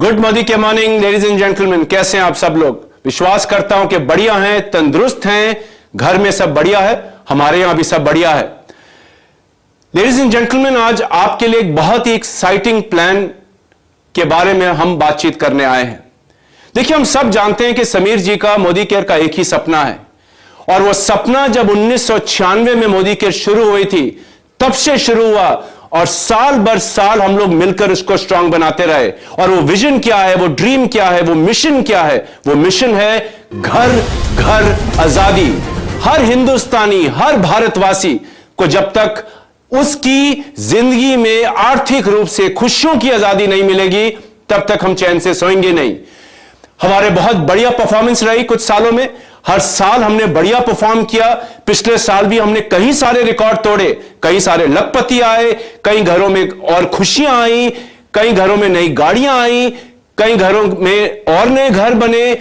Good Modi के morning ladies and gentleman, कैसे हैं आप सब लोग। विश्वास करता हूं कि बढ़िया हैं, तंदुरुस्त हैं, घर में सब बढ़िया है, हमारे यहां भी सब बढ़िया है। लेडीज एंड जेंटलमैन, आज आपके लिए एक बहुत ही एक्साइटिंग प्लान के बारे में हम बातचीत करने आए हैं। देखिए, हम सब जानते हैं कि समीर जी का मोदी केयर का एक ही सपना है, और वह सपना जब 1996 में मोदी केयर शुरू हुई थी तब से शुरू हुआ, और साल बर साल हम लोग मिलकर उसको स्ट्रांग बनाते रहे। और वो विजन क्या है, वो ड्रीम क्या है, वो मिशन क्या है? वो मिशन है घर घर आजादी। हर हिंदुस्तानी, हर भारतवासी को जब तक उसकी जिंदगी में आर्थिक रूप से खुशियों की आजादी नहीं मिलेगी तब तक हम चैन से सोएंगे नहीं। हमारे बहुत बढ़िया परफॉर्मेंस रही कुछ सालों में, हर साल हमने बढ़िया परफॉर्म किया। पिछले साल भी हमने कई सारे रिकॉर्ड तोड़े, कई सारे लखपति आए, कई घरों में और खुशियां आई, कई घरों में नई गाड़ियां आई, कई घरों में और नए घर बने,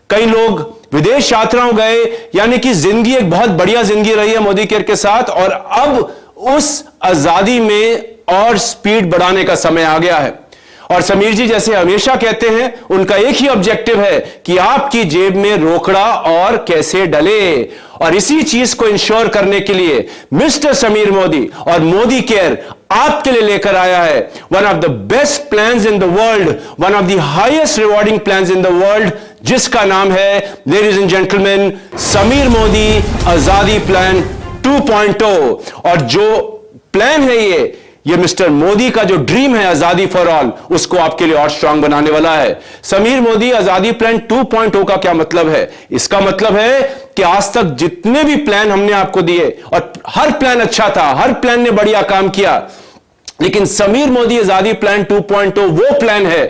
कई लोग विदेश यात्राओं गए। यानी कि जिंदगी एक बहुत बढ़िया जिंदगी रही है मोदी केयर के साथ, और अब उस आजादी में और स्पीड बढ़ाने का समय आ गया है। और समीर जी जैसे हमेशा कहते हैं, उनका एक ही ऑब्जेक्टिव है कि आपकी जेब में रोकड़ा और कैसे डले। और इसी चीज को इंश्योर करने के लिए मिस्टर समीर मोदी और मोदी केयर आपके लिए लेकर आया है one of the best plans in the world, one of the highest rewarding plans in the world, जिसका नाम है ladies and gentleman Sameer Modi Azadi plan 2.0। और जो प्लान है ये मिस्टर मोदी का जो ड्रीम है आजादी फॉर ऑल, उसको आपके लिए और स्ट्रांग बनाने वाला है। समीर मोदी आजादी प्लान 2.0 का क्या मतलब है? इसका मतलब है कि आज तक जितने भी प्लान हमने आपको दिए, और हर प्लान अच्छा था, हर प्लान ने बढ़िया काम किया, लेकिन समीर मोदी आजादी प्लान 2.0 वो प्लान है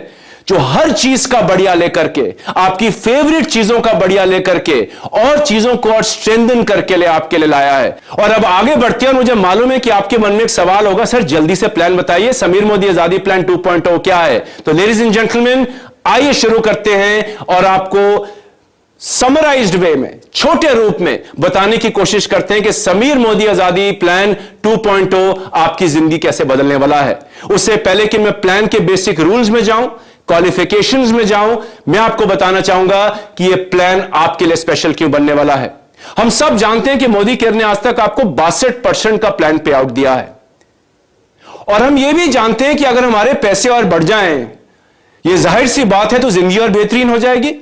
जो हर चीज का बढ़िया लेकर के, आपकी फेवरेट चीजों का बढ़िया लेकर के, और चीजों को और स्ट्रेंथन करके ले आपके लिए लाया है। और अब आगे बढ़ते हैं, मुझे मालूम है कि आपके मन में एक सवाल होगा, सर जल्दी से प्लान बताइए, समीर मोदी आजादी प्लान 2.0 क्या है? तो लेडीज एंड जेंटलमैन, आइए शुरू करते हैं और आपको समराइज्ड वे में, छोटे रूप में बताने की कोशिश करते हैं कि समीर मोदी आजादी प्लान 2.0 आपकी जिंदगी कैसे बदलने वाला है। उससे पहले कि मैं प्लान के बेसिक रूल्स में जाऊं, क्वालिफिकेशंस में जाऊं, मैं आपको बताना चाहूंगा कि यह प्लान आपके लिए स्पेशल क्यों बनने वाला है। हम सब जानते हैं कि मोदी केयर ने आज तक आपको 62% का प्लान पे आउट दिया है, और हम यह भी जानते हैं कि अगर हमारे पैसे और बढ़ जाएं, यह जाहिर सी बात है, तो जिंदगी और बेहतरीन हो जाएगी।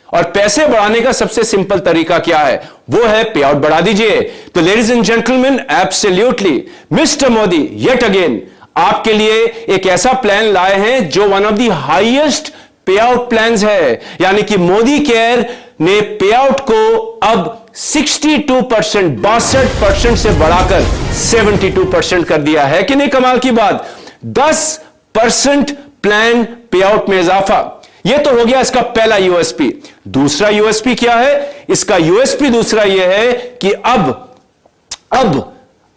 और पैसे बढ़ाने का सबसे सिंपल तरीका क्या है? वो है पे आउट बढ़ा दीजिए। तो ladies and gentleman, absolutely mister Modi yet again आपके लिए एक ऐसा प्लान लाए हैं जो वन ऑफ द हाईएस्ट पे आउट प्लान्स है। यानी कि मोदी केयर ने पे आउट को अब 62%, 62% से बढ़ाकर 72% कर दिया है कि नहीं? कमाल की बात, 10% प्लान पे आउट में इजाफा। यह तो हो गया इसका पहला यूएसपी। दूसरा यूएसपी क्या है? इसका यूएसपी दूसरा यह है कि अब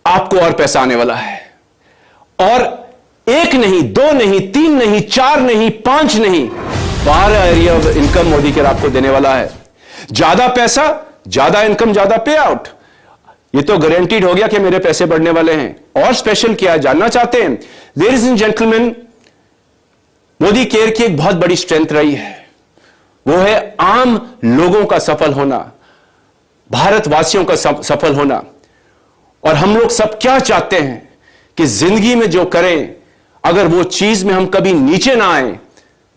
आपको और पैसा आने वाला है, और एक नहीं, दो नहीं, तीन नहीं, चार नहीं, 5 नहीं, 12 area of income Modi care आपको देने वाला है। ज्यादा पैसा, ज्यादा इनकम, ज्यादा पे आउट, ये तो गारंटीड हो गया कि मेरे पैसे बढ़ने वाले हैं। और स्पेशल क्या जानना चाहते हैं? Ladies and gentleman, Modi care की एक बहुत बड़ी स्ट्रेंथ रही है, वो है आम लोगों का सफल होना, भारतवासियों का सफल होना। और हम लोग सब क्या चाहते हैं कि जिंदगी में जो करें, अगर वो चीज में हम कभी नीचे ना आए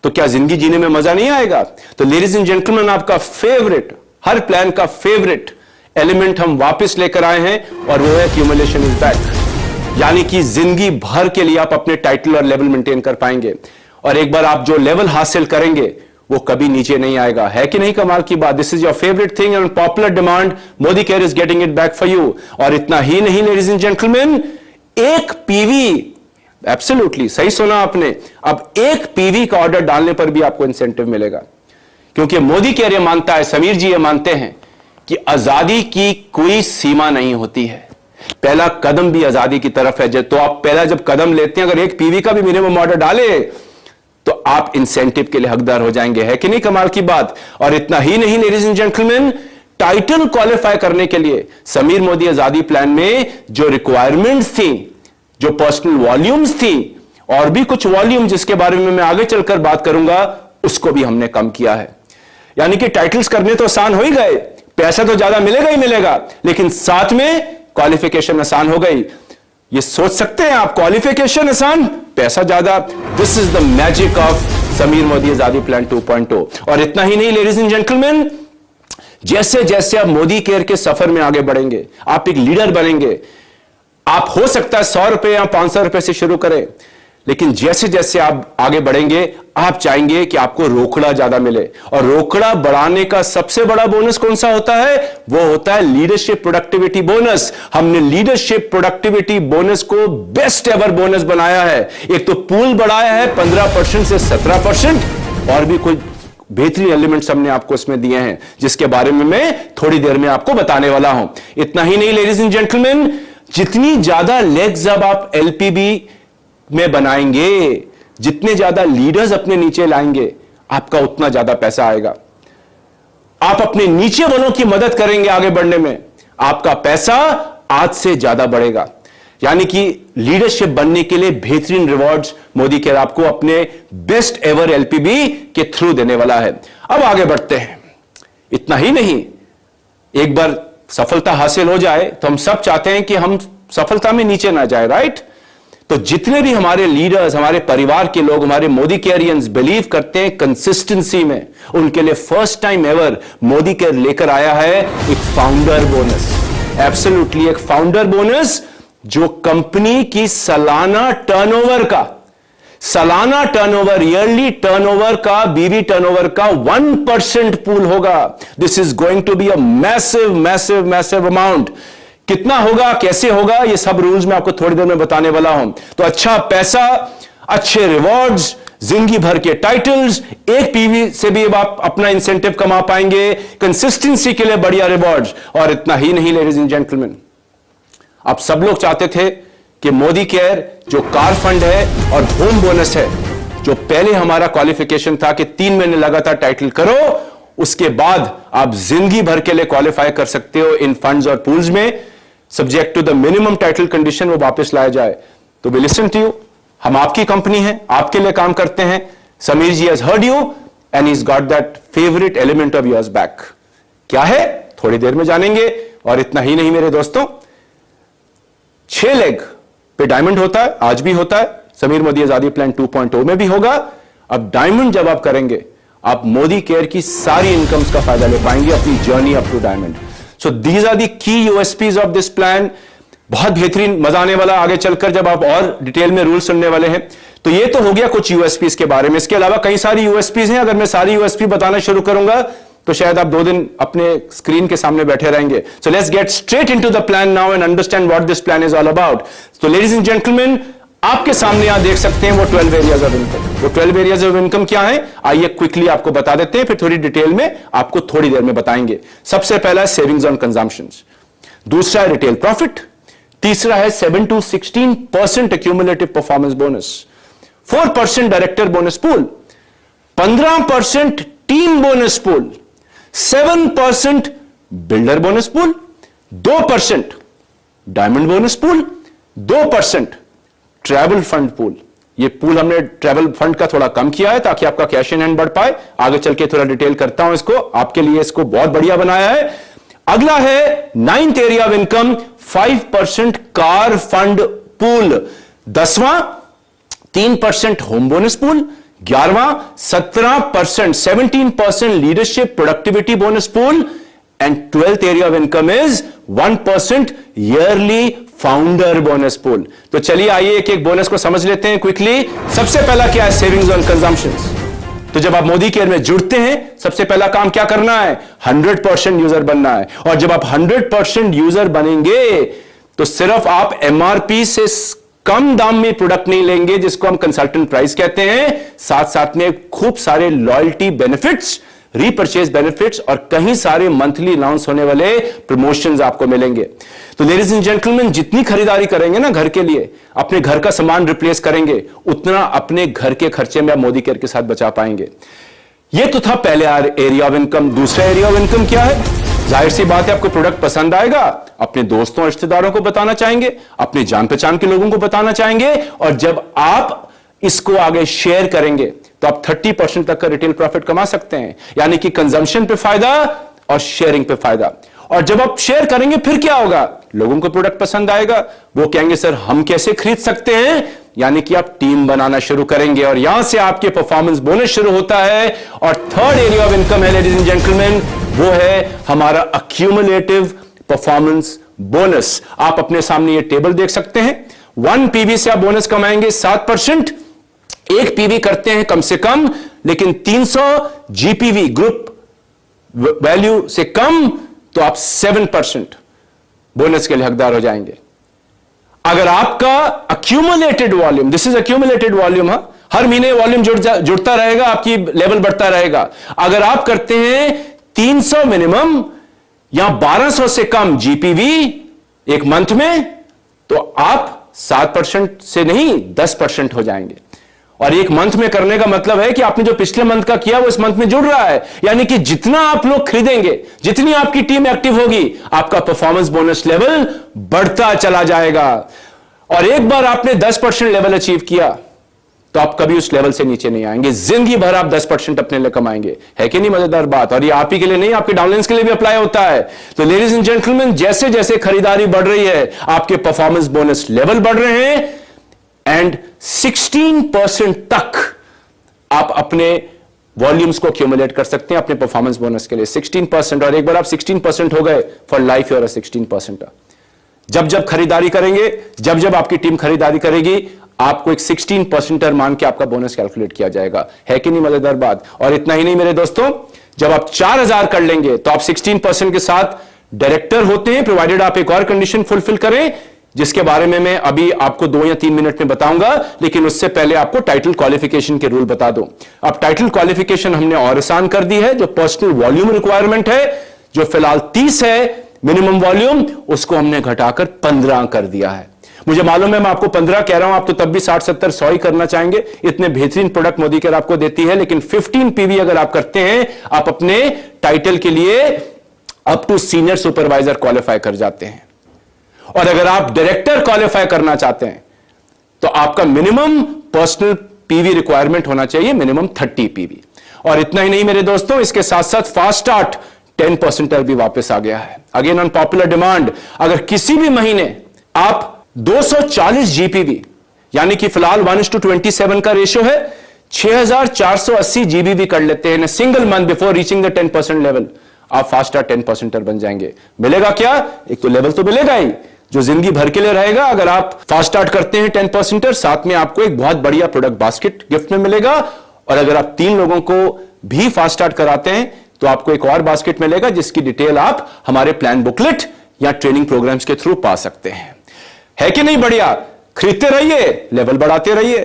तो क्या जिंदगी जीने में मजा नहीं आएगा? तो लेडीज एंड जेंटलमैन, आपका फेवरेट, हर प्लान का फेवरेट एलिमेंट हम वापस लेकर आए हैं, और वो है एक्यूमुलेशन इज बैक। यानी कि जिंदगी भर के लिए आप अपने टाइटल और लेवल मेंटेन कर पाएंगे, और एक बार आप जो लेवल हासिल करेंगे वो कभी नीचे नहीं आएगा। है कि नहीं कमाल की बात? This is your favourite thing and popular demand, Modi care is getting it back for you. और इतना ही नहीं लेडीज एंड जेंटलमैन, एक पीवी, एब्सोल्युटली सही सुना आपने, अब एक पीवी का ऑर्डर डालने पर भी आपको इंसेंटिव मिलेगा, क्योंकि मोदी केयर ये मानता है, समीर जी ये मानते हैं कि आजादी की कोई सीमा नहीं होती है। पहला कदम भी आजादी की तरफ है। तो आप पहला जब कदम लेते हैं, अगर एक पीवी का भी मिनिमम ऑर्डर डाले तो आप इंसेंटिव के लिए हकदार हो जाएंगे। है कि नहीं कमाल की बात? और इतना ही नहीं ladies and gentleman, title qualify करने के लिए समीर मोदी आजादी प्लान में जो रिक्वायरमेंट्स थी, जो पर्सनल वॉल्यूम्स थी, और भी कुछ वॉल्यूम जिसके बारे में मैं आगे चलकर बात करूंगा, उसको भी हमने कम किया है। यानी कि टाइटल्स करने तो आसान हो ही गए, पैसा तो ज्यादा मिलेगा ही मिलेगा, लेकिन साथ में क्वालिफिकेशन आसान हो गई। ये सोच सकते हैं आप, क्वालिफिकेशन आसान, पैसा ज्यादा। This is the magic of Sameer Modi Azadi plan 2.0। और इतना ही नहीं लेडीज एंड जेंटलमैन, जैसे जैसे आप मोदी केयर के सफर में आगे बढ़ेंगे, आप एक लीडर बनेंगे। आप हो सकता है 100 रुपए या 500 रुपए से शुरू करें, लेकिन जैसे जैसे आप आगे बढ़ेंगे आप चाहेंगे कि आपको रोकड़ा ज्यादा मिले। और रोकड़ा बढ़ाने का सबसे बड़ा बोनस कौन सा होता है? वो होता है लीडरशिप प्रोडक्टिविटी बोनस। हमने लीडरशिप प्रोडक्टिविटी बोनस को बेस्ट एवर बोनस बनाया है। एक तो पूल बढ़ाया है 15% से 17%, और भी कुछ बेहतरीन एलिमेंट्स हमने आपको इसमें दिए हैं, जिसके बारे में मैं थोड़ी देर में आपको बताने वाला हूं। इतना ही नहीं लेडीज एंड जेंटलमैन, जितनी ज्यादा लेग्स अब आप एलपीबी में बनाएंगे, जितने ज्यादा लीडर्स अपने नीचे लाएंगे, आपका उतना ज्यादा पैसा आएगा। आप अपने नीचे वालों की मदद करेंगे आगे बढ़ने में, आपका पैसा आज से ज्यादा बढ़ेगा। यानी कि लीडरशिप बनने के लिए बेहतरीन रिवॉर्ड्स मोदी केयर आपको अपने बेस्ट एवर एलपीबी के थ्रू देने वाला है। अब आगे बढ़ते हैं। इतना ही नहीं, एक बार सफलता हासिल हो जाए तो हम सब चाहते हैं कि हम सफलता में नीचे ना जाए, राइट? तो जितने भी हमारे लीडर्स, हमारे परिवार के लोग, हमारे मोदी केयरियंस बिलीव करते हैं कंसिस्टेंसी में, उनके लिए first time ever Modi care लेकर आया है एक फाउंडर बोनस। एब्सोल्युटली एक फाउंडर बोनस जो कंपनी की सालाना टर्नओवर, ईयरली टर्नओवर का, बीवी टर्नओवर का 1% पूल होगा। This is going to be a massive massive massive amount. कितना होगा, कैसे होगा, ये सब रूल्स मैं आपको थोड़ी देर में बताने वाला हूं। तो अच्छा पैसा, अच्छे रिवॉर्ड्स, जिंदगी भर के टाइटल्स, एक पीवी से भी आप अपना इंसेंटिव कमा पाएंगे, कंसिस्टेंसी के लिए बढ़िया रिवॉर्ड्स। और इतना ही नहीं लेडीज एंड जेंटलमैन, आप सब लोग चाहते थे कि मोदी केयर जो कार फंड है और होम बोनस है, जो पहले हमारा क्वालिफिकेशन था कि 3 महीने लगातार टाइटल करो, उसके बाद आप जिंदगी भर के लिए क्वालिफाई कर सकते हो इन फंड्स और पूल्स में, subject to the minimum title condition वो वापस लाया जाए। तो वी लिसन टू यू, हम आपकी कंपनी है, आपके लिए काम करते हैं। Sameer ji has heard you and he's got that favorite element of yours back. क्या है थोड़ी देर में जानेंगे। और इतना ही नहीं मेरे दोस्तों, 6 लेग पे डायमंड होता है, आज भी होता है, समीर मोदी आजादी प्लान 2.0 में भी होगा। अब डायमंड जब आप करेंगे, आप मोदी केयर की सारी इनकम्स का फायदा ले पाएंगे अपनी journey up to diamond. So these are the key USPs of this plan. बहुत बेहतरीन, मजा आने वाला आगे चलकर जब आप और डिटेल में रूल सुनने वाले हैं। तो ये तो हो गया कुछ यूएसपीज के बारे में। इसके अलावा कई सारी यूएसपीज हैं। अगर मैं सारी यूएसपी बताना शुरू करूंगा तो शायद आप 2 दिन अपने स्क्रीन के सामने बैठे रहेंगे। So let's get straight into the plan now and understand what this plan is all about. तो लेडीज एंड जेंटलमैन, आपके सामने यहां देख सकते हैं वो 12 एरियाज ऑफ इनकम। वो 12 एरियाज ऑफ इनकम क्या है, आइए क्विकली आपको बता देते हैं, फिर थोड़ी डिटेल में आपको थोड़ी देर में बताएंगे। सबसे पहला सेविंग्स ऑन कंजम्पशंस, दूसरा है रिटेल प्रॉफिट, तीसरा है 7 to 16% accumulative performance bonus, 4% director bonus pool, 15% team bonus pool, 7% builder bonus pool, 2% diamond bonus pool, 2% travel fund pool. ये पूल हमने ट्रैवल फंड का थोड़ा कम किया है ताकि आपका कैश इन हैंड बढ़ पाए। आगे चल के थोड़ा डिटेल करता हूं इसको, आपके लिए इसको बहुत बढ़िया बनाया है। अगला है 9th area of income, 5% car fund pool, 10वां 3% होम बोनस पूल, 11वां 17% leadership productivity bonus pool, and 12th area of income is 1% yearly founder bonus pool. तो चलिए आइए एक एक बोनस को समझ लेते हैं क्विकली। सबसे पहला क्या है, सेविंग्स ऑन कंजम्पशंस। तो जब आप मोदी केयर में जुड़ते हैं, सबसे पहला काम क्या करना है, 100% यूजर बनना है। और जब आप 100% यूजर बनेंगे तो सिर्फ आप एमआरपी से कम दाम में प्रोडक्ट नहीं लेंगे, जिसको हम कंसल्टेंट प्राइस कहते हैं, साथ साथ में खूब सारे लॉयल्टी बेनिफिट्स, रीपर्चेज बेनिफिट्स और कहीं सारे मंथली अनाउंस होने वाले प्रमोशंस आपको मिलेंगे। तो लेडीज एंड जेंटलमैन, जितनी खरीदारी करेंगे ना घर के लिए, अपने घर का सामान रिप्लेस करेंगे, उतना अपने घर के खर्चे में आप मोदी केयर के साथ बचा पाएंगे। ये तो था पहले एरिया ऑफ इनकम। दूसरा एरिया ऑफ इनकम क्या है, जाहिर सी बात है आपको प्रोडक्ट पसंद आएगा, अपने दोस्तों और रिश्तेदारों को बताना चाहेंगे, अपने जान पहचान के लोगों को बताना चाहेंगे, और जब आप इसको आगे शेयर करेंगे तो आप 30% तक का रिटेल प्रॉफिट कमा सकते हैं। यानी कि कंजम्पशन पे फायदा और शेयरिंग पे फायदा। और जब आप शेयर करेंगे फिर क्या होगा, लोगों को प्रोडक्ट पसंद आएगा, वो कहेंगे सर हम कैसे खरीद सकते हैं, यानी कि आप टीम बनाना शुरू करेंगे और यहां से आपके परफॉर्मेंस बोनस शुरू होता है। और थर्ड एरिया ऑफ इनकम है लेडीज एंड जेंटलमैन, वो है हमारा अक्यूमुलेटिव परफॉर्मेंस बोनस। आप अपने सामने ये टेबल देख सकते हैं। 1 पीवी से आप बोनस कमाएंगे 7%, 1 पीवी करते हैं कम से कम, लेकिन 300 जीपीवी ग्रुप वैल्यू से कम तो आप 7% बोनस के लिए हकदार हो जाएंगे। अगर आपका accumulated volume, this is accumulated volume, हर महीने वॉल्यूम जुड़ता रहेगा, आपकी लेवल बढ़ता रहेगा। अगर आप करते हैं 300 मिनिमम या 1200 से कम जीपीवी एक मंथ में, तो आप 7% से नहीं 10% हो जाएंगे। और एक मंथ में करने का मतलब है कि आपने जो पिछले मंथ का किया वो इस मंथ में जुड़ रहा है। यानी कि जितना आप लोग खरीदेंगे, जितनी आपकी टीम एक्टिव होगी, आपका परफॉर्मेंस बोनस लेवल बढ़ता चला जाएगा। और एक बार आपने 10% लेवल अचीव किया तो आप कभी उस लेवल से नीचे नहीं आएंगे, जिंदगी भर आप 10% अपने लिए कमाएंगे। है कि नहीं मजेदार बात? और ये आप ही के लिए नहीं, आपके डाउनलाइंस के लिए भी अप्लाई होता है। तो लेडीज एंड जेंटलमैन, जैसे जैसे खरीदारी बढ़ रही है, आपके परफॉर्मेंस बोनस लेवल बढ़ रहे हैं एंड 16% तक आप अपने वॉल्यूम्स को एक्यूमुलेट कर सकते हैं अपने परफॉर्मेंस बोनस के लिए। 16%, और एक बार आप 16% हो गए, फॉर लाइफ यू आर 16%। जब जब खरीदारी करेंगे, जब जब आपकी टीम खरीदारी करेगी, आपको एक 16% मान के आपका बोनस कैलकुलेट किया जाएगा। है कि नहीं मजेदार बात? और इतना ही नहीं मेरे दोस्तों, जब आप 4000 कर लेंगे तो आप 16% के साथ डायरेक्टर होते हैं, प्रोवाइडेड आप एक और कंडीशन फुलफिल करें, जिसके बारे में मैं अभी आपको 2 या 3 मिनट में बताऊंगा। लेकिन उससे पहले आपको टाइटल क्वालिफिकेशन के रूल बता दूं। अब टाइटल क्वालिफिकेशन हमने और आसान कर दी है। जो पर्सनल वॉल्यूम रिक्वायरमेंट है, जो फिलहाल 30 है मिनिमम वॉल्यूम, उसको हमने घटाकर 15 कर दिया है। मुझे मालूम है मैं आपको 15 कह रहा हूं, आप तो तब भी 60, 70, 100 ही करना चाहेंगे। इतने बेहतरीन प्रोडक्ट मोदी केयर आपको देती है। लेकिन 15 पीवी अगर आप करते हैं, आप अपने टाइटल के लिए up to senior supervisor qualify कर जाते हैं। और अगर आप डायरेक्टर क्वालिफाई करना चाहते हैं, तो आपका मिनिमम पर्सनल पीवी रिक्वायरमेंट होना चाहिए मिनिमम 30 पीवी। और इतना ही नहीं मेरे दोस्तों, इसके साथ साथ फास्ट स्टार्ट 10% भी वापस आ गया है। अगेन ऑन पॉपुलर डिमांड, अगर किसी भी महीने आप 240 जीपीवी, यानी कि फिलहाल 1:27 का रेशियो है, 6480 जीबीवी कर लेते हैं single month before reaching the 10% level, आप फास्ट स्टार्ट 10% बन जाएंगे। मिलेगा क्या? एक तो लेवल तो मिलेगा ही, जो जिंदगी भर के लिए रहेगा। अगर आप फास्ट स्टार्ट करते हैं 10%, साथ में आपको एक बहुत बढ़िया प्रोडक्ट बास्केट गिफ्ट में मिलेगा। और अगर आप 3 लोगों को भी फास्ट स्टार्ट कराते हैं, तो आपको एक और बास्केट मिलेगा, जिसकी डिटेल आप हमारे प्लान बुकलेट या ट्रेनिंग प्रोग्राम्स के थ्रू पा सकते हैं। है कि नहीं बढ़िया? खरीदते रहिए, लेवल बढ़ाते रहिए,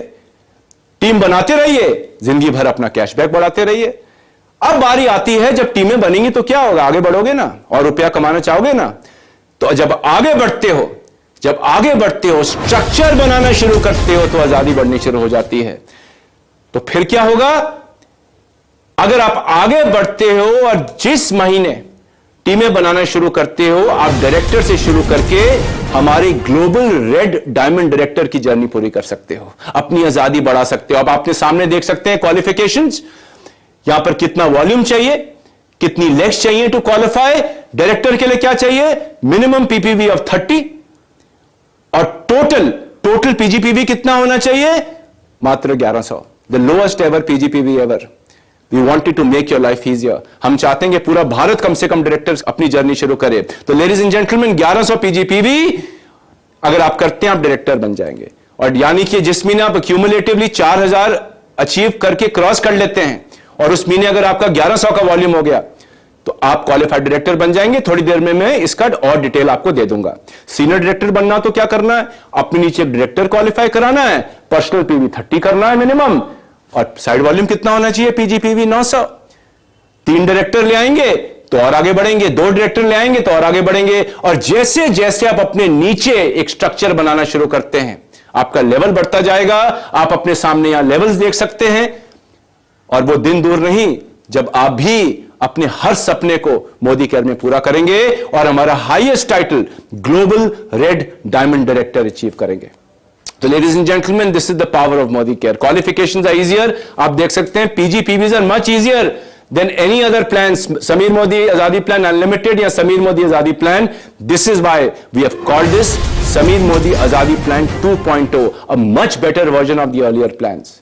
टीम बनाते रहिए, जिंदगी भर अपना कैशबैक बढ़ाते रहिए। अब बारी आती है, जब टीमें बनेंगी तो क्या होगा? आगे बढ़ोगे ना, और रुपया कमाना चाहोगे ना। तो जब आगे बढ़ते हो, स्ट्रक्चर बनाना शुरू करते हो, तो आजादी बढ़नी शुरू हो जाती है। तो फिर क्या होगा? अगर आप आगे बढ़ते हो और जिस महीने टीमें बनाना शुरू करते हो, आप डायरेक्टर से शुरू करके हमारी ग्लोबल रेड डायमंड डायरेक्टर की जर्नी पूरी कर सकते हो, अपनी आजादी बढ़ा सकते हो। अब आपने सामने देख सकते हैं क्वालिफिकेशंस, यहां पर कितना वॉल्यूम चाहिए, कितनी लेग्स चाहिए टू क्वालिफाई। डायरेक्टर के लिए क्या चाहिए? मिनिमम पीपीवी ऑफ 30, और टोटल पीजीपीवी कितना होना चाहिए? मात्र 1100, the lowest ever PGPV ever. We wanted to make your life easier. हम चाहते हैं कि पूरा भारत कम से कम डायरेक्टर्स अपनी जर्नी शुरू करे। तो लेडीज एंड जेंटलमैन, 1100 पीजीपीवी अगर आप करते हैं, आप डायरेक्टर बन जाएंगे। और यानी कि जिस महीने आप क्यूमुलेटिवली 4000 अचीव करके क्रॉस कर लेते हैं, और उस महीने अगर आपका 1100 का वॉल्यूम हो गया, तो आप क्वालिफाइड डायरेक्टर बन जाएंगे। थोड़ी देर में मैं इसका और डिटेल आपको दे दूंगा। सीनियर डायरेक्टर बनना तो क्या करना है? अपने नीचे डायरेक्टर क्वालिफाई कराना है, पर्सनल पीवी 30 करना है मिनिमम, और साइड वॉल्यूम कितना होना चाहिए? पीजीपीवी 900। 3 डायरेक्टर ले आएंगे तो और आगे बढ़ेंगे, 2 डायरेक्टर ले आएंगे तो और आगे बढ़ेंगे। और जैसे जैसे आप अपने नीचे एक स्ट्रक्चर बनाना शुरू करते हैं, आपका लेवल बढ़ता जाएगा। आप अपने सामने यहां लेवल्स देख सकते हैं, और वो दिन दूर नहीं जब आप भी अपने हर सपने को मोदी केयर में पूरा करेंगे और हमारा highest title global red diamond director achieve करेंगे। तो ladies and gentleman, this is the power of Modi care. Qualifications are easier. आप देख सकते हैं PG PVs are much easier than any other plan. Sameer Modi Azadi plan unlimited या Sameer Modi Azadi plan. This is why we have called this Sameer Modi Azadi plan 2.0, a much better version of the earlier plans.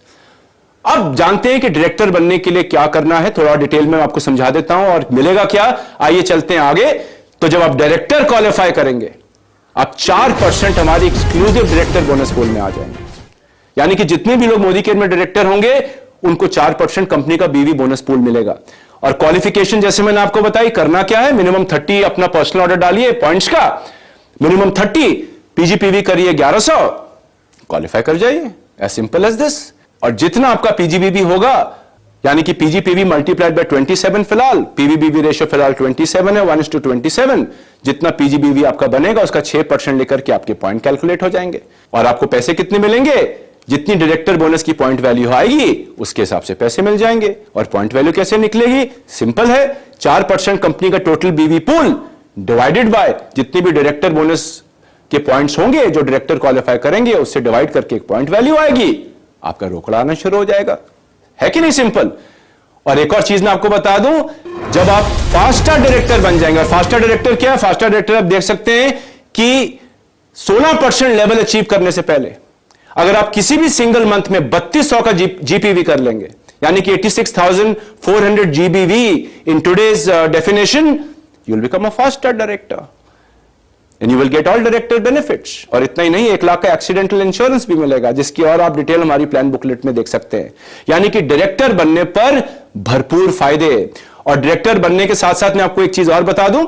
अब जानते हैं कि director बनने के लिए क्या करना है. थोड़ा डिटेल में आपको समझा देता हूं और मिलेगा क्या. आइए चलते हैं आगे. तो जब आप डायरेक्टर क्वालिफाई करेंगे, आप 4% हमारी एक्सक्लूसिव डायरेक्टर बोनस पूल में आ जाएंगे. यानी कि जितने भी लोग मोदी केयर में डायरेक्टर होंगे उनको 4% कंपनी का बीवी बोनस पूल मिलेगा. और क्वालिफिकेशन जैसे मैंने आपको बताई, करना क्या है. मिनिमम 30 अपना पर्सनल ऑर्डर डालिए पॉइंट्स का. मिनिमम 30 पीजीपीवी करिए 1100, क्वालिफाई कर जाइए. As simple as this. और जितना आपका पीजीबीवी होगा, यानी कि पीजीपीवी मल्टीप्लाइड बाय 27, फिलहाल पीवीबीवी रेशियो फिलहाल 27 है, 1:27. जितना पीजीबीवी आपका बनेगा उसका 6% लेकर के आपके पॉइंट कैलकुलेट हो जाएंगे. और आपको पैसे कितने मिलेंगे. जितनी डायरेक्टर बोनस की पॉइंट वैल्यू आएगी उसके हिसाब से पैसे मिल जाएंगे. और पॉइंट वैल्यू कैसे निकलेगी. सिंपल है. 4% कंपनी का टोटल बीवी पूल डिवाइडेड बाय जितनी भी डायरेक्टर बोनस के पॉइंट्स होंगे जो डायरेक्टर क्वालिफाई करेंगे, उससे डिवाइड करके एक पॉइंट वैल्यू आएगी. आपका रोकड़ा आना शुरू हो जाएगा. है कि नहीं सिंपल. और एक और चीज मैं आपको बता दूं, जब आप फास्टर डायरेक्टर बन जाएंगे. और फास्टर डायरेक्टर क्या है. फास्टर डायरेक्टर आप देख सकते हैं कि 16% लेवल अचीव करने से पहले अगर आप किसी भी सिंगल मंथ में 3200 का जीपीवी कर लेंगे, यानी कि 86,400 GBV in today's definition, you will become a faster director and you will get all director benefits. और इतना ही नहीं, 1 लाख का एक्सीडेंटल इंश्योरेंस भी मिलेगा, जिसकी और आप डिटेल हमारी प्लान बुकलेट में देख सकते हैं. यानी कि डायरेक्टर बनने पर भरपूर फायदे. और डायरेक्टर बनने के साथ साथ मैं आपको एक चीज और बता दूं,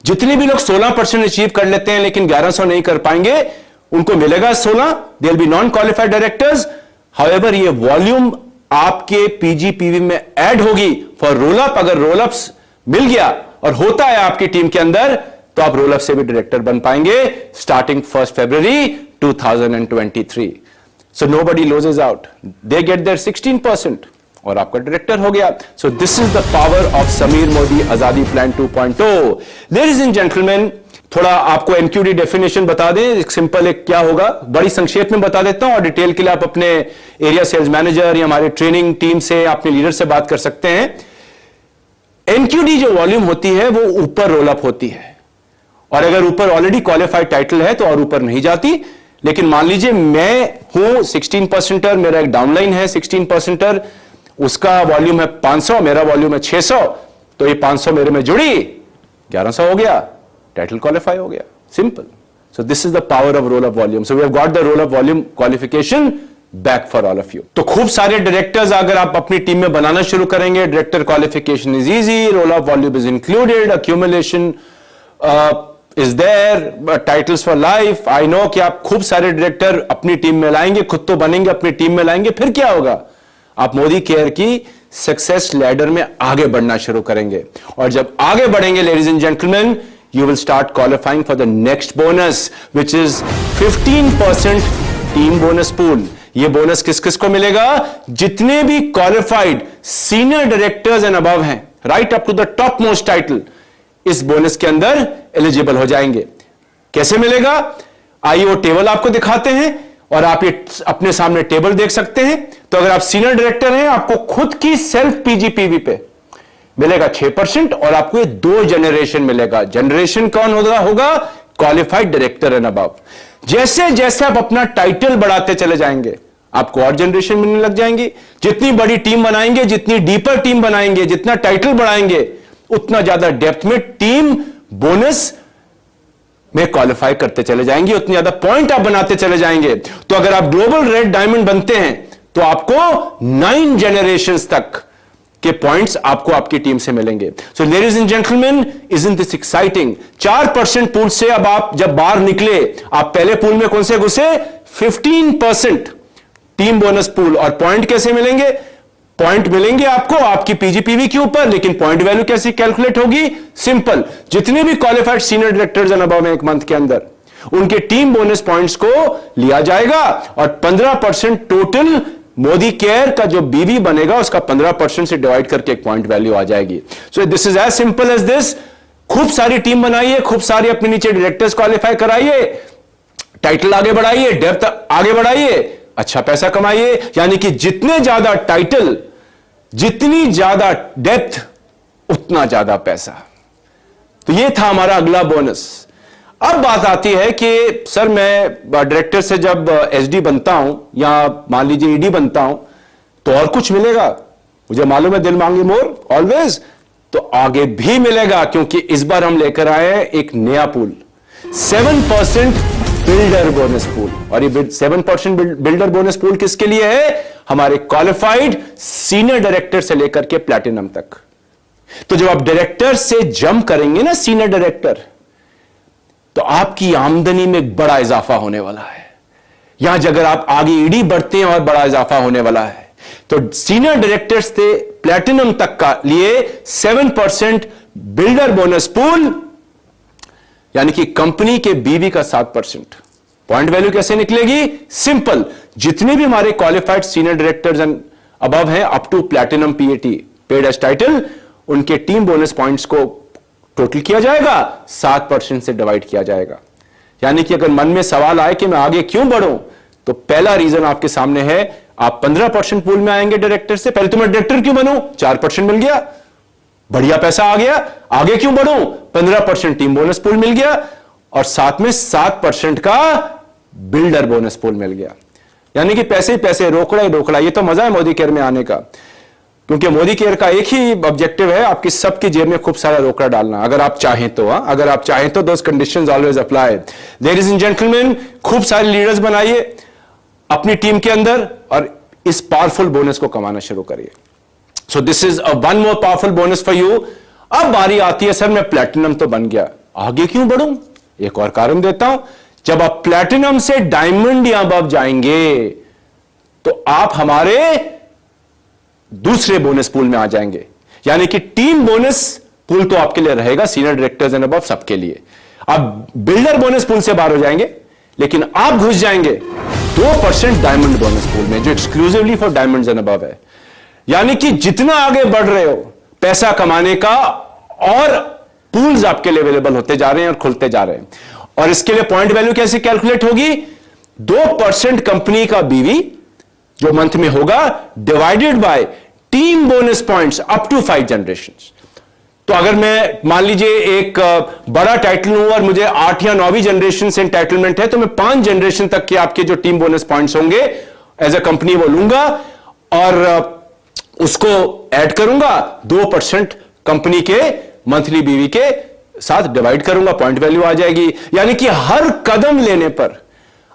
जितने भी लोग 16% अचीव कर लेते हैं लेकिन 1100 नहीं कर पाएंगे, उनको मिलेगा 16. They will be non qualified directors. However ये वॉल्यूम आपके पीजीपीवी में ऐड होगी फॉर रोल अप. अगर रोल अप्स मिल गया और होता है आपकी टीम के अंदर, तो आप रोल अप से भी डायरेक्टर बन पाएंगे स्टार्टिंग 1 फरवरी 2023. So nobody loses out. They get their 16% और आपका डायरेक्टर हो गया. So this is the power of Sameer Modi Azadi plan 2.0. Ladies and gentleman, थोड़ा आपको एमक्यूडी डेफिनेशन बता दें. एक सिंपल एक क्या होगा, बड़ी संक्षेप में बता देता हूं, और डिटेल के लिए आप अपने एरिया सेल्स मैनेजर या हमारे ट्रेनिंग टीम से, अपने लीडर से बात कर सकते हैं. एमक्यूडी जो वॉल्यूम होती है वो ऊपर रोल अप होती है. और अगर ऊपर ऑलरेडी क्वालिफाइड टाइटल है तो और ऊपर नहीं जाती. लेकिन मान लीजिए मैं हूं 16%, मेरा एक डाउनलाइन है 16%, उसका वॉल्यूम है 500, मेरा वॉल्यूम है 600, तो ये 500 मेरे में जुड़ी 1100 हो गया, टाइटल क्वालिफाई हो गया. Simple. So this is the power of role of volume. So we have got the role of volume qualification back for all of you. तो खूब सारे डायरेक्टर्स अगर आप अपनी टीम में बनाना शुरू करेंगे, director qualification is easy, role of volume is included, accumulation is there, titles for life. I know कि आप खूब सारे डायरेक्टर अपनी टीम में लाएंगे, खुद तो बनेंगे, अपनी टीम में लाएंगे, फिर क्या होगा. आप मोदी केयर की सक्सेस लैडर में आगे बढ़ना शुरू करेंगे. और जब आगे बढ़ेंगे ladies and gentleman, you will start qualifying for the next bonus, which is 15% team bonus pool. ये बोनस किस किस को मिलेगा. जितने भी qualified senior directors and above हैं, right up to the top most title, इस बोनस के अंदर एलिजिबल हो जाएंगे. कैसे मिलेगा. आइए वो टेबल आपको दिखाते हैं और आप ये अपने सामने टेबल देख सकते हैं. तो अगर आप सीनियर डायरेक्टर हैं, आपको खुद की सेल्फ पीजीपीवी पे मिलेगा 6% और आपको ये 2 जनरेशन मिलेगा. जनरेशन कौन होगा. Qualified director and above. जैसे जैसे आप अपना टाइटल बढ़ाते चले जाएंगे, आपको और जनरेशन मिलने लग जाएंगी. जितनी बड़ी टीम बनाएंगे, जितनी डीपर टीम बनाएंगे, जितना टाइटल बढ़ाएंगे, उतना ज्यादा डेप्थ में टीम बोनस में क्वालिफाई करते चले जाएंगे, उतनी ज्यादा पॉइंट आप बनाते चले जाएंगे. तो अगर आप ग्लोबल रेड डायमंड बनते हैं तो आपको 9 जनरेशंस तक के पॉइंट्स आपको आपकी टीम से मिलेंगे. सो ladies and gentleman, isn't this exciting. 4% pool से अब आप जब बाहर निकले, आप पहले पूल में कौन से घुसे. 15% टीम बोनस पूल. और पॉइंट कैसे मिलेंगे. पॉइंट मिलेंगे आपको आपकी पीजीपीवी के ऊपर, लेकिन पॉइंट वैल्यू कैसे कैलकुलेट होगी. सिंपल. जितने भी qualified senior directors and above में एक मंथ के अंदर, उनके टीम बोनस पॉइंट्स को लिया जाएगा और 15% टोटल मोदी केयर का जो बीवी बनेगा उसका 15% से डिवाइड करके एक पॉइंट वैल्यू आ जाएगी. So this is as simple as this. खूब सारी टीम बनाइए, खूब सारी अपने नीचे डायरेक्टर्स क्वालिफाई कराइए, टाइटल आगे बढ़ाइए, डेप्थ आगे बढ़ाइए, अच्छा पैसा कमाइए। यानी कि जितने ज्यादा टाइटल, जितनी ज्यादा डेप्थ, उतना ज्यादा पैसा। तो ये था हमारा अगला बोनस। अब बात आती है कि सर मैं डायरेक्टर से जब एसडी बनता हूं या मान लीजिए ईडी बनता हूं तो और कुछ मिलेगा? मुझे मालूम है दिल मांगे मोर ऑलवेज, तो आगे भी मिलेगा, क्योंकि इस बार हम लेकर आए हैं एक नया पूल, 7% बिल्डर बोनस पूल। और ये 7% बिल्डर बोनस पूल किसके लिए है? हमारे क्वालिफाइड सीनियर डायरेक्टर से लेकर के प्लैटिनम तक। तो जब आप डायरेक्टर से जंप करेंगे ना, सीनियर डायरेक्टर, तो आपकी आमदनी में एक बड़ा इजाफा होने वाला है। यहां अगर आप आगे ईडी बढ़ते हैं और बड़ा इजाफा होने वाला है। तो सीनियर डायरेक्टर से प्लैटिनम तक का लिए 7% बिल्डर बोनस पूल, यानी कि कंपनी के बीवी का 7%। पॉइंट वैल्यू कैसे निकलेगी? सिंपल, जितने भी हमारे qualified senior directors and above हैं up to platinum PAT paid as title, उनके टीम बोनस पॉइंट्स को टोटल किया जाएगा, 7% से डिवाइड किया जाएगा। यानी कि अगर मन में सवाल आए कि मैं आगे क्यों बढ़ूं, तो पहला रीजन आपके सामने है, आप 15% पूल में आएंगे डायरेक्टर से। पहले तो मैं डायरेक्टर क्यों बनूं? 4% मिल गया, बढ़िया पैसा आ गया। आगे क्यों बढ़ूं? 15% टीम बोनस पूल मिल गया और साथ में 7% का बिल्डर बोनस पूल मिल गया। यानी कि पैसे ही पैसे, रोकड़ा ही रोकड़ा। ये तो मजा है मोदी केयर में आने का, क्योंकि मोदी केयर का एक ही ऑब्जेक्टिव है, आपकी सबकी जेब में खूब सारा रोकड़ा डालना, अगर आप चाहें तो। अगर आप चाहें तो those conditions always apply. Ladies and gentleman, खूब सारे लीडर्स बनाइए अपनी टीम के अंदर और इस पावरफुल बोनस को कमाना शुरू करिए। सो this is a one more powerful bonus for you. अब बारी आती है, सर मैं प्लैटिनम तो बन गया, आगे क्यों बढ़ूं? एक और कारण देता हूं। जब आप प्लैटिनम से डायमंड या अबव जाएंगे तो आप हमारे दूसरे बोनस पूल में आ जाएंगे। यानी कि टीम बोनस पूल तो आपके लिए रहेगा, सीनियर डायरेक्टर्स एंड अबव सबके लिए। आप बिल्डर बोनस पूल से बाहर हो जाएंगे, लेकिन आप घुस जाएंगे 2% डायमंड बोनस पूल में, जो exclusively for diamonds and above है। यानी कि जितना आगे बढ़ रहे हो पैसा कमाने का, और पूल्स आपके लिए अवेलेबल होते जा रहे हैं और खुलते जा रहे हैं। और इसके लिए पॉइंट वैल्यू कैसे कैलकुलेट होगी? 2% कंपनी का बीवी जो मंथ में होगा, divided by team bonus points up to 5 generations. तो अगर मैं मान लीजिए एक बड़ा टाइटल हूं और मुझे 8 या 9वीं जनरेशन से एंटाइटलमेंट है, तो मैं 5 जनरेशन तक के आपके जो टीम बोनस पॉइंट्स होंगे एज अ कंपनी वो लूंगा और उसको ऐड करूंगा, 2% कंपनी के मंथली बीवी के साथ डिवाइड करूंगा, पॉइंट वैल्यू आ जाएगी। यानी कि हर कदम लेने पर,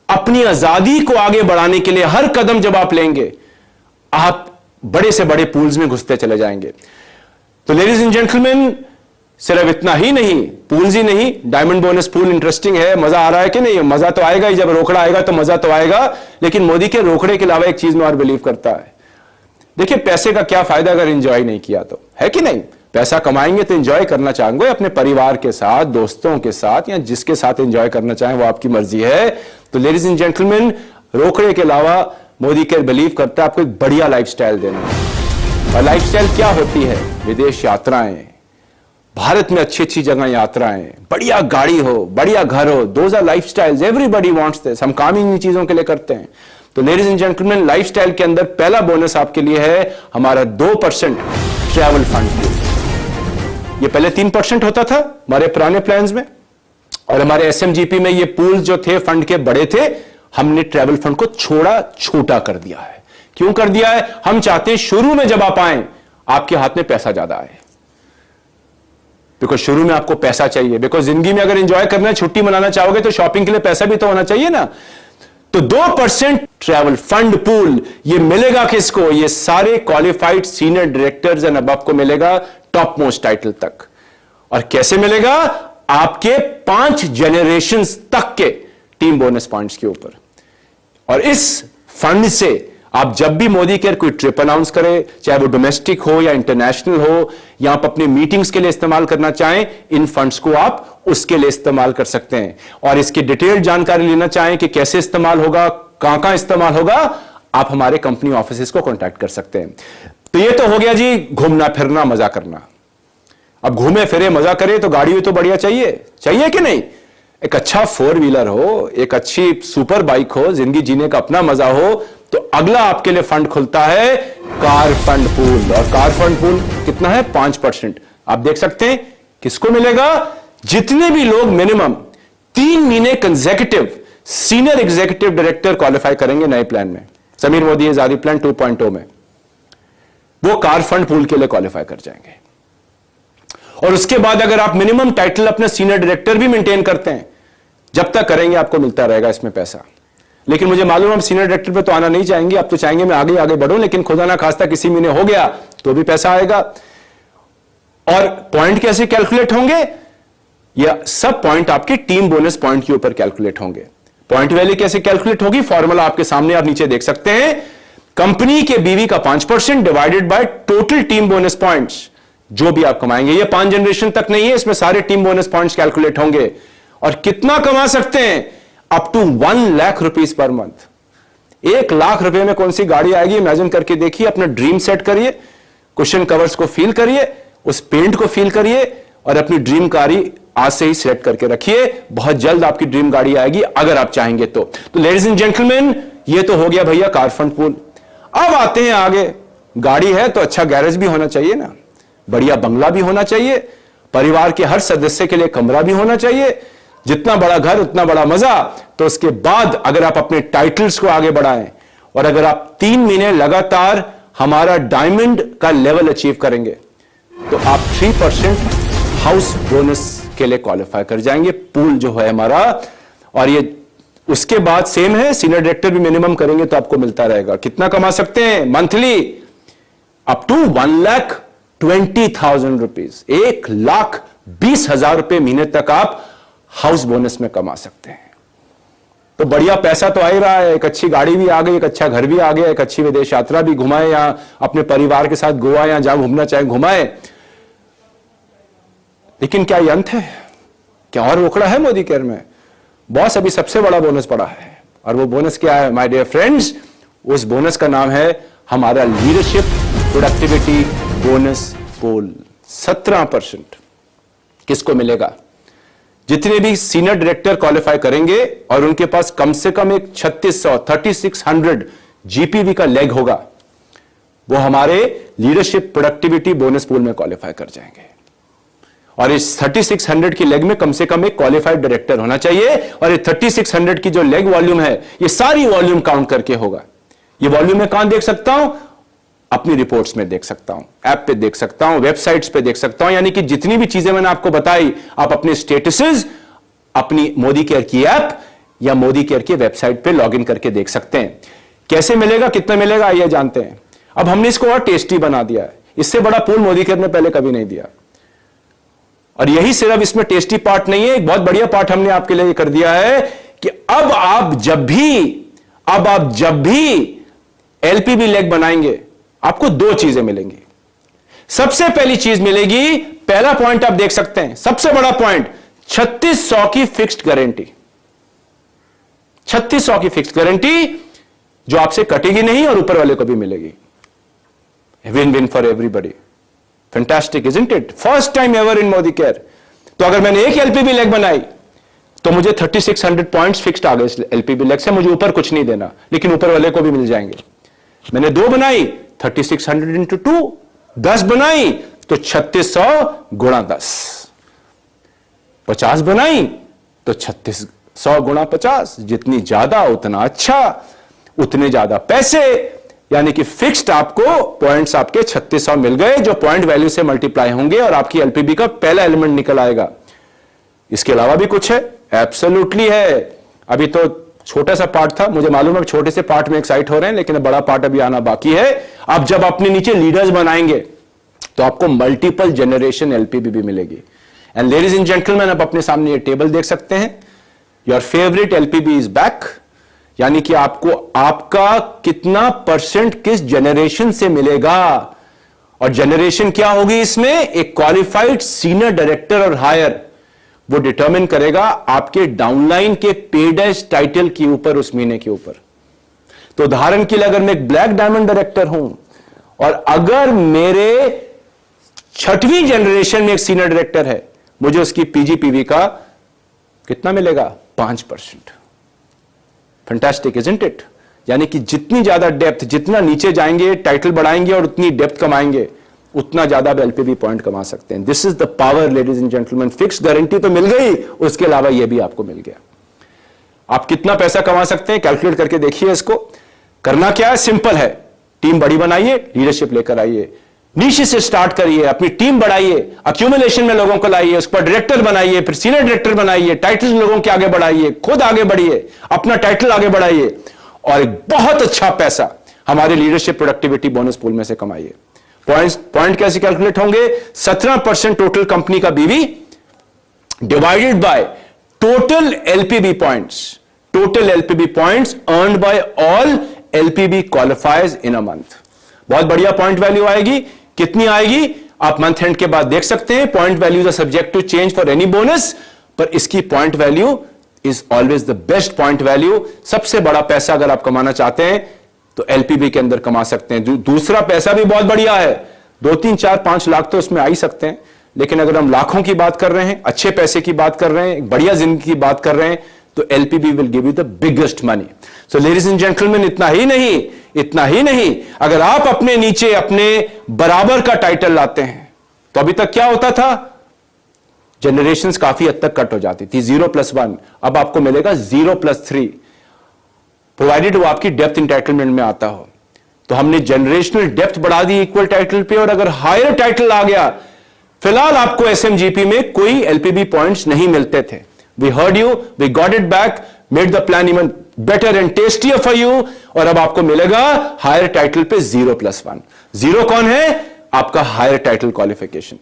अपनी आजादी को आगे बढ़ाने के लिए हर कदम जब आप लेंगे, आप बड़े से बड़े पूल्स में घुसते चले जाएंगे। तो लेडीज एंड जेंटलमैन, सिर्फ इतना ही नहीं, पूल्स ही नहीं, डायमंड बोनस पूल इंटरेस्टिंग है। मजा आ रहा है कि नहीं? मजा तो आएगा ही, जब रोकड़ा आएगा तो मजा तो आएगा। लेकिन मोदी के रोकड़े के अलावा एक चीज में और बिलीव करता है। देखिए, पैसे का क्या फायदा अगर एंजॉय नहीं किया तो, है कि नहीं? पैसा कमाएंगे तो एंजॉय करना चाहेंगे अपने परिवार के साथ, दोस्तों के साथ, या जिसके साथ एंजॉय करना चाहें वो आपकी मर्जी है। तो लेडीज एंड जेंटलमैन, रोकड़े के अलावा मोदी केयर बिलीव करता है आपको एक बढ़िया लाइफस्टाइल देना। और लाइफस्टाइल क्या होती है? विदेश यात्राएं, भारत में अच्छी अच्छी जगह यात्राएं, बढ़िया गाड़ी हो, बढ़िया घर हो, those are lifestyles, everybody wants this. हम काम ही इन चीजों के लिए करते हैं। तो लेडीज एंड जेंटलमैन, लाइफस्टाइल के अंदर पहला बोनस आपके लिए है हमारा 2% ट्रैवल फंड। ये पहले 3% होता था हमारे पुराने प्लान्स में, और हमारे एसएमजीपी में ये पूल जो थे फंड के बड़े थे, हमने ट्रैवल फंड को छोटा कर दिया है। क्यों कर दिया है? हम चाहते हैं शुरू में जब आप आए, आपके हाथ में पैसा ज्यादा आए। बिकॉज शुरू में आपको पैसा चाहिए, बिकॉज जिंदगी में अगर एंजॉय करना है, छुट्टी मनाना चाहोगे तो शॉपिंग के लिए पैसा भी तो होना चाहिए ना। तो 2% ट्रैवल फंड पूल ये मिलेगा किसको? ये सारे qualified senior directors and above को मिलेगा, टॉप मोस्ट टाइटल तक। और कैसे मिलेगा? आपके 5 जनरेशंस तक के टीम बोनस पॉइंट्स के ऊपर। और इस फंड से आप जब भी मोदी केयर कोई ट्रिप अनाउंस करें, चाहे वो डोमेस्टिक हो या इंटरनेशनल हो, या आप अपने मीटिंग्स के लिए इस्तेमाल करना चाहें, इन फंड्स को आप उसके लिए इस्तेमाल कर सकते हैं। और इसकी डिटेल्ड जानकारी लेना चाहें कि कैसे इस्तेमाल होगा, कहां इस्तेमाल होगा, आप हमारे कंपनी ऑफिस को कॉन्टैक्ट कर सकते हैं। तो ये तो हो गया जी घूमना फिरना, मजा करना। अब घूमे फिरे मजा करे तो गाड़ी भी तो बढ़िया चाहिए कि नहीं? एक अच्छा 4 व्हीलर हो, एक अच्छी सुपर बाइक हो, जिंदगी जीने का अपना मजा हो, तो अगला आपके लिए फंड खुलता है कार फंड पूल। और कार फंड पूल कितना है? 5%। आप देख सकते हैं किसको मिलेगा? जितने भी लोग मिनिमम 3 महीने consecutive senior executive director qualify करेंगे नए प्लान में, समीर मोदी आजादी प्लान 2.0 में, वो कार फंड पूल के लिए क्वालिफाई कर जाएंगे। और उसके बाद अगर आप मिनिमम टाइटल अपने सीनियर डायरेक्टर भी मेंटेन करते हैं, जब तक करेंगे आपको मिलता रहेगा इसमें पैसा। लेकिन मुझे मालूम हम सीनियर डायरेक्टर पे तो आना नहीं चाहेंगे, आप तो चाहेंगे मैं आगे आगे बढ़ूं, लेकिन खुदा ना खास्ता किसी महीने हो गया तो भी पैसा आएगा। और पॉइंट कैसे कैलकुलेट होंगे? या सब पॉइंट आपके टीम बोनस पॉइंट के ऊपर कैलकुलेट होंगे। पॉइंट वैल्यू कैसे कैलकुलेट होगी? फॉर्मूला आपके सामने, आप नीचे देख सकते हैं। कंपनी के बीवी का 5% divided by total team bonus points, जो भी आप कमाएंगे। ये 5 जनरेशन तक नहीं है, इसमें सारे टीम बोनस पॉइंट्स कैलकुलेट होंगे। और कितना कमा सकते हैं? Up to 1 lakh rupees per month. 1 lakh रुपए में कौन सी गाड़ी आएगी? इमेजिन करके देखिए, अपना ड्रीम सेट करिए, कुशन कवर्स को फील करिए, उस पेंट को फील करिए और अपनी ड्रीम गाड़ी आज से ही सेट करके रखिए। बहुत जल्द आपकी ड्रीम गाड़ी आएगी अगर आप चाहेंगे तो। लेडीज एंड जेंटलमैन, ये तो हो गया भैया कार फंड पूल। अब आते हैं आगे। गाड़ी है तो अच्छा गैरेज भी होना चाहिए ना, बढ़िया बंगला भी होना चाहिए, परिवार के हर सदस्य के लिए कमरा भी होना चाहिए। जितना बड़ा घर उतना बड़ा मजा। तो उसके बाद अगर आप अपने टाइटल्स को आगे बढ़ाएं और अगर आप 3 महीने लगातार हमारा डायमंड का लेवल अचीव करेंगे तो आप 3% हाउस बोनस के लिए क्वालिफाई कर जाएंगे। पूल जो है हमारा, और ये उसके बाद सेम है, सीनियर डायरेक्टर भी मिनिमम करेंगे तो आपको मिलता रहेगा। कितना कमा सकते हैं मंथली? अप टू 1,20,000 रुपीज, 1,20,000 रुपए महीने तक आप हाउस बोनस में कमा सकते हैं। तो बढ़िया पैसा तो आ ही रहा है, एक अच्छी गाड़ी भी आ गई, एक अच्छा घर भी आ गया, एक अच्छी विदेश यात्रा भी घुमाए, या अपने परिवार के साथ गोवा या जहां घूमना चाहे घुमाए। लेकिन क्या ये अंत है? क्या और रोकड़ा है मोदी केयर में? बॉस, अभी सबसे बड़ा बोनस पड़ा है। और वो बोनस क्या है माय डियर फ्रेंड्स? उस बोनस का नाम है हमारा लीडरशिप प्रोडक्टिविटी बोनस पूल। 17% किसको मिलेगा? जितने भी सीनियर डायरेक्टर क्वालिफाई करेंगे और उनके पास कम से कम एक 3600 जीपीवी का लेग होगा, वो हमारे लीडरशिप प्रोडक्टिविटी बोनस पूल में क्वालिफाई कर जाएंगे। और इस 3600 की लेग में कम से कम एक क्वालिफाइड डायरेक्टर होना चाहिए। और ये 3600 की जो लेग वॉल्यूम है, ये सारी वॉल्यूम काउंट करके होगा। ये वॉल्यूम मैं कहां देख सकता हूं? अपनी रिपोर्ट्स में देख सकता हूं, ऐप पे देख सकता हूं, वेबसाइट्स पे देख सकता हूं। यानी कि जितनी भी चीजें मैंने आपको बताई, आप अपने स्टेटसेस अपनी मोदी केयर की ऐप या मोदी केयर की वेबसाइट पे लॉगिन करके देख सकते हैं। कैसे मिलेगा, कितना मिलेगा, आइए जानते हैं। अब हमने इसको और टेस्टी बना दिया है। इससे बड़ा पूल मोदी केयर ने पहले कभी नहीं दिया। और यही सिर्फ इसमें टेस्टी पार्ट नहीं है, एक बहुत बढ़िया पार्ट हमने आपके लिए कर दिया है कि अब आप जब भी एलपीबी लेग बनाएंगे, आपको 2 चीजें मिलेंगी। सबसे पहली चीज मिलेगी, पहला पॉइंट आप देख सकते हैं, सबसे बड़ा पॉइंट, 3600 की फिक्स्ड गारंटी। 3600 की फिक्स्ड गारंटी जो आपसे कटेगी नहीं और ऊपर वाले को भी मिलेगी। Win win for everybody. Fantastic isn't it? First time ever in Modi care. तो अगर मैंने एक एलपीबी लेग बनाई तो मुझे 3600 पॉइंट्स फिक्स्ड आ गए इस एलपीबी लेग से, मुझे ऊपर कुछ नहीं देना, लेकिन ऊपर वाले को भी मिल जाएंगे। मैंने 2 बनाई, 3600 इंटू 2, 10 बनाई तो 3600 गुणा 10, 50 बनाई तो 3600 गुणा 50, जितनी ज्यादा उतना अच्छा, उतने ज्यादा पैसे। यानी कि फिक्स्ड आपको पॉइंट्स आपके 3600 मिल गए, जो पॉइंट वैल्यू से मल्टीप्लाई होंगे और आपकी एलपीबी का पहला एलिमेंट निकल आएगा। इसके अलावा भी कुछ है? एब्सोल्युटली है। अभी तो छोटा सा पार्ट था, मुझे मालूम है छोटे से पार्ट में एक्साइट हो रहे हैं, लेकिन बड़ा पार्ट अभी आना बाकी है। अब जब अपने नीचे लीडर्स बनाएंगे तो आपको मल्टीपल जनरेशन एलपीबी भी मिलेगी। एंड लेडीज एंड जेंटलमैन, आप अपने सामने ये टेबल देख सकते हैं। Your favourite LPB is back. यानी कि आपको आपका कितना परसेंट किस जनरेशन से मिलेगा, और जनरेशन क्या होगी इसमें? एक क्वालिफाइड सीनियर डायरेक्टर और हायर, वो डिटरमिन करेगा आपके डाउनलाइन के पेडेस्ट टाइटल के ऊपर, उस महीने के ऊपर। तो उदाहरण के लिए अगर मैं एक ब्लैक डायमंड डायरेक्टर हूं और अगर मेरे 6वीं जनरेशन में एक सीनियर डायरेक्टर है, मुझे उसकी पीजीपीवी का कितना मिलेगा? 5%। Fantastic isn't it? यानी कि जितनी ज्यादा डेप्थ, जितना नीचे जाएंगे, टाइटल बढ़ाएंगे और उतनी डेप्थ कमाएंगे, उतना ज्यादा आप एलपीबी पॉइंट कमा सकते हैं। This is the power ladies and gentleman. Fix guarantee तो मिल गई, उसके अलावा यह भी आपको मिल गया। आप कितना पैसा कमा सकते हैं कैलकुलेट करके देखिए। इसको करना क्या है? सिंपल है। टीम बड़ी बनाइए, लीडरशिप लेकर आइए, नीचे से स्टार्ट करिए, अपनी टीम बढ़ाइए, अक्यूमुलेशन में लोगों को लाइए, उस पर डायरेक्टर बनाइए, फिर सीनियर डायरेक्टर बनाइए, टाइटल लोगों के आगे बढ़ाइए, खुद आगे बढ़िए, अपना टाइटल आगे बढ़ाइए और एक बहुत अच्छा पैसा हमारे लीडरशिप प्रोडक्टिविटी बोनस पूल में से कमाइए। पॉइंट कैसे कैलकुलेट होंगे? 17% टोटल कंपनी का BV divided by total LPB points, total LPB points earned by all LPB qualifiers in a month. बहुत बढ़िया पॉइंट वैल्यू आएगी। कितनी आएगी आप मंथ एंड के बाद देख सकते हैं। Point values are subject to change for any bonus, पर इसकी point value is always the best point value. सबसे बड़ा पैसा अगर आप कमाना चाहते हैं तो एलपीबी के अंदर कमा सकते हैं। दूसरा पैसा भी बहुत बढ़िया है, 2, 3, 4, 5 लाख तो उसमें आ ही सकते हैं, लेकिन अगर हम लाखों की बात कर रहे हैं, अच्छे पैसे की बात कर रहे हैं, बढ़िया जिंदगी की बात कर रहे हैं, तो LPB will give you the biggest money. So ladies and gentleman, इतना ही नहीं, अगर आप अपने नीचे अपने बराबर का टाइटल लाते हैं, तो अभी तक क्या होता था? जनरेशंस काफी हद तक कट हो जाती थी। 0+1, अब आपको मिलेगा 0+3, प्रोवाइडेड वो आपकी डेप्थ इंटाइटलमेंट में आता हो। तो हमने जनरेशनल डेप्थ बढ़ा दी इक्वल टाइटल पे, और अगर हायर टाइटल आ गया, फिलहाल आपको एसएमजीपी में कोई एलपीबी पॉइंट्स नहीं मिलते थे। We heard you, we got it back, made the plan even better and tastier for you, और अब आपको मिलेगा हायर टाइटल पे 0+1। 0 कौन है? आपका हायर टाइटल क्वालिफिकेशन।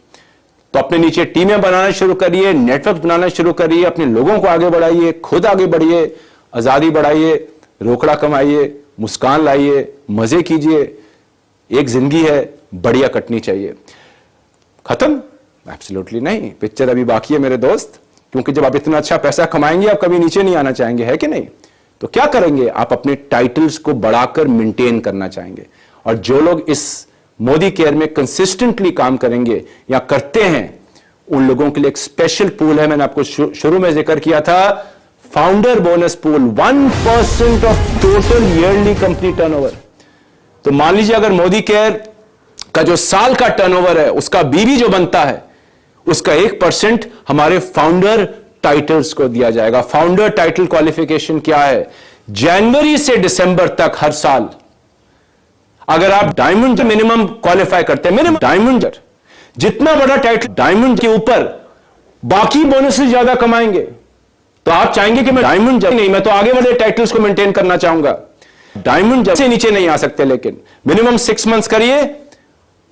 तो अपने नीचे टीमें बनाना शुरू करिए, नेटवर्क बनाना शुरू करिए, अपने लोगों को आगे बढ़ाइए, खुद आगे बढ़िए, आजादी बढ़ाइए, रोकड़ा कमाइए, मुस्कान लाइए, मजे कीजिए। एक जिंदगी है, बढ़िया कटनी चाहिए। खत्म? एब्सोल्युटली नहीं, पिक्चर अभी बाकी है मेरे दोस्त, क्योंकि जब आप इतना अच्छा पैसा कमाएंगे आप कभी नीचे नहीं आना चाहेंगे, है कि नहीं? तो क्या करेंगे? आप अपने टाइटल्स को बढ़ाकर मेंटेन करना चाहेंगे। और जो लोग इस मोदी केयर में कंसिस्टेंटली काम करेंगे या करते हैं, उन लोगों के लिए एक स्पेशल पूल है। मैंने आपको शुरू में जिक्र किया था, founder bonus pool, 1% of total yearly company turnover. तो मान लीजिए अगर मोदी केयर का जो साल का टर्नओवर है, उसका बीवी जो बनता है, उसका 1% हमारे फाउंडर टाइटल्स को दिया जाएगा। फाउंडर टाइटल क्वालिफिकेशन क्या है? जनवरी से दिसंबर तक हर साल अगर आप डायमंड मिनिमम क्वालिफाई करते हैं, मिनिमम डायमंड, जितना बड़ा टाइटल डायमंड के ऊपर, बाकी बोनस से ज्यादा कमाएंगे। तो आप चाहेंगे कि मैं डायमंड नहीं, मैं तो आगे बढ़े टाइटल्स को मेंटेन करना चाहूंगा। डायमंड से नीचे नहीं आ सकते, लेकिन मिनिमम 6 मंथ्स करिए,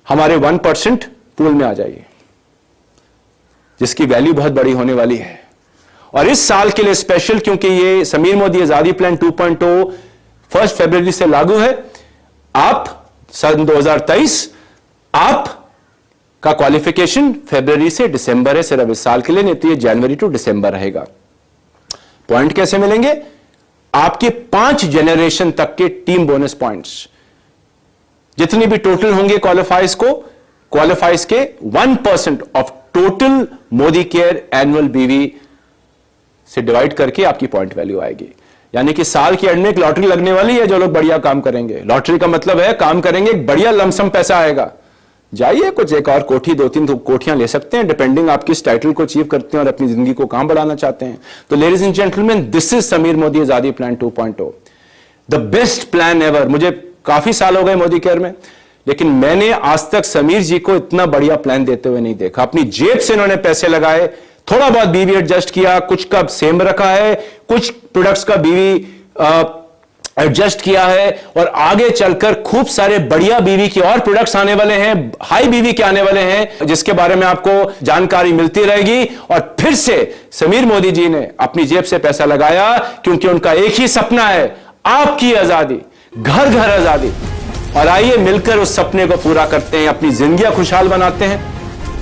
हमारे 1% पूल में आ जाइए, जिसकी वैल्यू बहुत बड़ी होने वाली है। और इस साल के लिए स्पेशल, क्योंकि ये समीर मोदी आजादी प्लान 2.0 1 फरवरी से लागू है। आप सन 2023 आप का क्वालिफिकेशन फरवरी से दिसंबर है, सिर्फ इस साल के लिए, नहीं तो ये जनवरी टू दिसंबर रहेगा। पॉइंट कैसे मिलेंगे? आपके 5 जनरेशन तक के टीम बोनस पॉइंट्स, जितनी भी टोटल होंगे क्वालिफाइज के 1% of total Modi care annual बीवी से डिवाइड करके आपकी पॉइंट वैल्यू आएगी। यानी कि साल की एंड में एक लॉटरी लगने वाली है, जो लोग बढ़िया काम करेंगे। लॉटरी का मतलब है काम करेंगे, एक बढ़िया लमसम पैसा आएगा। जाइए, कुछ एक और कोठी, 2-3 कोठियां ले सकते हैं, डिपेंडिंग आप किस टाइटल को अचीव करते हैं और अपनी जिंदगी को कहां बढ़ाना चाहते हैं। तो ladies and gentleman, this is Sameer Modi Azadi plan 2.0, the best plan ever. मुझे काफी साल हो गए मोदी केयर में, लेकिन मैंने आज तक समीर जी को इतना बढ़िया प्लान देते हुए नहीं देखा। अपनी जेब से इन्होंने पैसे लगाए, थोड़ा बहुत बीवी एडजस्ट किया, कुछ का सेम रखा है, कुछ प्रोडक्ट्स का बीवी एडजस्ट किया है, और आगे चलकर खूब सारे बढ़िया बीवी के और प्रोडक्ट्स आने वाले हैं, हाई बीवी के आने वाले हैं, जिसके बारे में आपको जानकारी मिलती रहेगी। और फिर से समीर मोदी जी ने अपनी जेब से पैसा लगाया, क्योंकि उनका एक ही सपना है, आपकी आजादी, घर घर आजादी। और आइए मिलकर उस सपने को पूरा करते हैं, अपनी जिंदगियां खुशहाल बनाते हैं,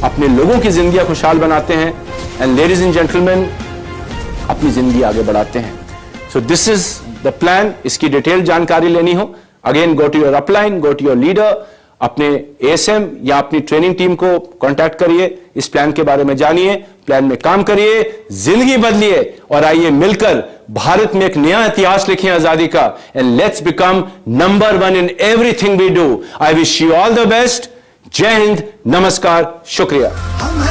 अपने लोगों की जिंदगियां खुशहाल बनाते हैं, एंड लेडीज एंड जेंटलमैन, अपनी जिंदगी आगे बढ़ाते हैं। So this is the plan. इसकी डिटेल जानकारी लेनी हो, again go to your upline, go to your leader, अपने एएसएम या अपनी ट्रेनिंग टीम को कांटेक्ट करिए, इस प्लान के बारे में जानिए, प्लान में काम करिए, जिंदगी बदलिए और आइए मिलकर भारत में एक नया इतिहास लिखें आजादी का। And let's become number 1 in everything we do. I wish you all the best. Jai Hind, नमस्कार, शुक्रिया।